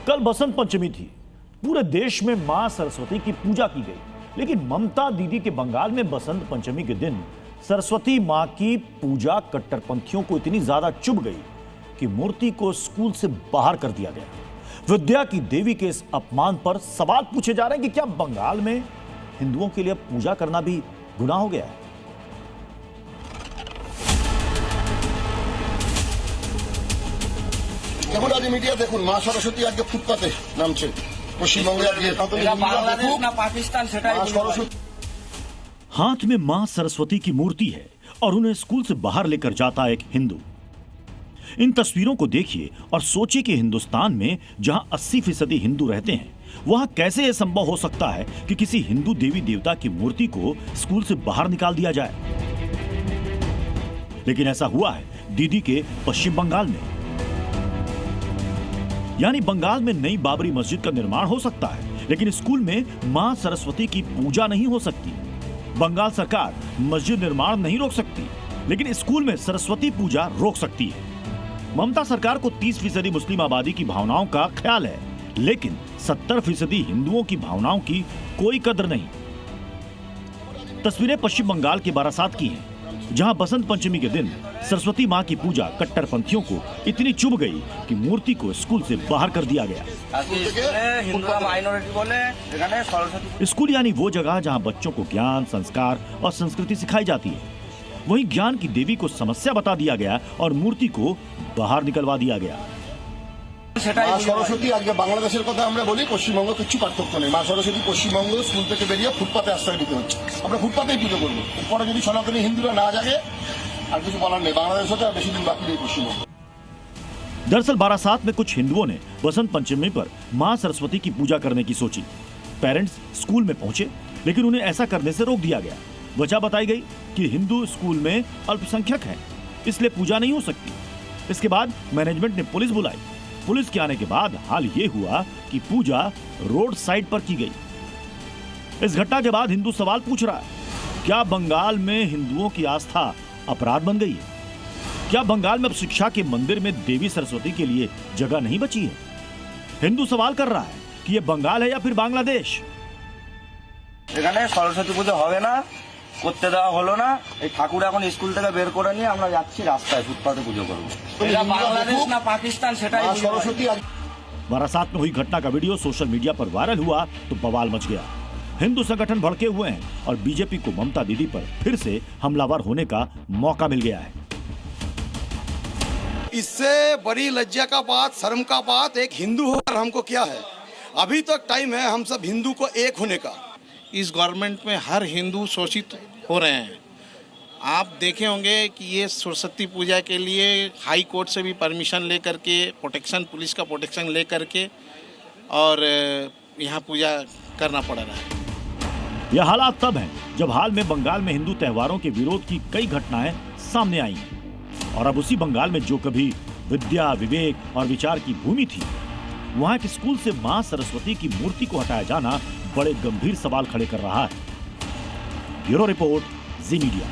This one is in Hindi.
कल बसंत पंचमी थी। पूरे देश में मां सरस्वती की पूजा की गई, लेकिन ममता दीदी के बंगाल में बसंत पंचमी के दिन सरस्वती मां की पूजा कट्टरपंथियों को इतनी ज्यादा चुभ गई कि मूर्ति को स्कूल से बाहर कर दिया गया। विद्या की देवी के इस अपमान पर सवाल पूछे जा रहे हैं कि क्या बंगाल में हिंदुओं के लिए पूजा करना भी गुनाह हो गया है? দেখুন আজ মিডিয়া দেখুন মা সরস্বতী আজকে ফুটপাতে নামছে পশ্চিমবঙ্গে আজকে हाथ में मां सरस्वती की मूर्ति है और उन्हें स्कूल से बाहर लेकर जाता एक हिंदू। इन तस्वीरों को देखिए और सोचिए कि हिंदुस्तान में जहां 80% हिंदू रहते हैं वहां कैसे यह संभव हो सकता है कि किसी हिंदू देवी देवता की मूर्ति को स्कूल से बाहर निकाल दिया जाए। लेकिन ऐसा हुआ है दीदी के पश्चिम बंगाल में। यानी बंगाल में नई बाबरी मस्जिद का निर्माण हो सकता है, लेकिन स्कूल में मां सरस्वती की पूजा नहीं हो सकती। बंगाल सरकार मस्जिद निर्माण नहीं रोक सकती, लेकिन स्कूल में सरस्वती पूजा रोक सकती है। ममता सरकार को 30% मुस्लिम आबादी की भावनाओं का ख्याल है, लेकिन 70% हिंदुओं की भावनाओं की कोई कदर नहीं। तस्वीरें पश्चिम बंगाल के बारासात की हैं, जहां बसंत पंचमी के दिन सरस्वती मां की पूजा कट्टरपंथियों को इतनी चुभ गई कि मूर्ति को स्कूल से बाहर कर दिया गया। स्कूल यानी वो जगह जहां बच्चों को ज्ञान, संस्कार और संस्कृति सिखाई जाती है। वहीं ज्ञान की देवी को समस्या बता दिया गया और मूर्ति को बाहर निकलवा दिया गया। মা সরস্বতী আজকে বাংলাদেশের কথা আমরা বলি, পশ্চিমবঙ্গ কিছু পার্থক্য নেই। মা সরস্বতী পশ্চিমবঙ্গ স্কুল থেকে বেরিয়ে ফুটপাতে আশ্রয় দিতে হচ্ছে। আমরা ফুটপাতেই পুজো করবো। এরপরে যদি সনাতনী হিন্দুরা না জাগে আর কিছু বলার নেই। বাংলাদেশ হতে আর বেশি দিন বাকি নেই পশ্চিমবঙ্গ। दरअसल बारासात में कुछ हिंदुओं ने बसंत पंचमी पर मां सरस्वती की पूजा करने की सोची। पेरेंट्स स्कूल में पहुंचे, लेकिन उन्हें ऐसा करने से रोक दिया गया। वजह बताई गई कि हिंदू स्कूल में अल्पसंख्यक हैं, इसलिए पूजा नहीं हो सकती। इसके बाद मैनेजमेंट ने पुलिस बुलाई। पुलिस के आने के बाद हाल ये हुआ कि पूजा रोड साइड पर की गई। इस घटना के बाद हिंदू सवाल पूछ रहा है, क्या बंगाल में हिंदुओं की आस्था अपराध बन गई है? क्या बंगाल में अब शिक्षा के मंदिर में देवी सरस्वती के लिए जगह नहीं बची है? हिंदू सवाल कर रहा है कि ये बंगाल है या फिर बांग्लादेश। सरस्वती पूजा হবে না, করতে দেওয়া হলো না। এই ঠাকুর এখন স্কুল থেকে বের করে নিয়ে আমরা যাচ্ছি রাস্তায় ফুটপাতে পুজো করব। এটা বাংলাদেশ না পাকিস্তান সেটাই সরস্বতী। बारासात में हुई घटना का वीडियो सोशल मीडिया पर वायरल हुआ तो बवाल मच गया। हिंदू संगठन भड़के हुए हैं और बीजेपी को ममता दीदी पर फिर से हमलावर होने का मौका मिल गया है। इससे बड़ी लज्जा का बात, शर्म का बात एक हिंदू होकर हमको क्या है? अभी तक टाइम है हम सब हिंदू को एक होने का। इस गवर्नमेंट में हर हिंदू शोषित हो रहे हैं। आप देखे होंगे कि ये सरस्वती पूजा के लिए हाई कोर्ट से भी परमिशन ले करके, प्रोटेक्शन, पुलिस का प्रोटेक्शन ले करके और यहाँ पूजा करना पड़ रहा है। यह हालात तब हैं जब हाल में बंगाल में हिंदू त्योहारों के विरोध की कई घटनाएं सामने आई हैं। और अब उसी बंगाल में जो कभी विद्या, विवेक और विचार की भूमि थी, वहां के स्कूल से मां सरस्वती की मूर्ति को हटाया जाना बड़े गंभीर सवाल खड़े कर रहा है। ब्यूरो रिपोर्ट, जी मीडिया।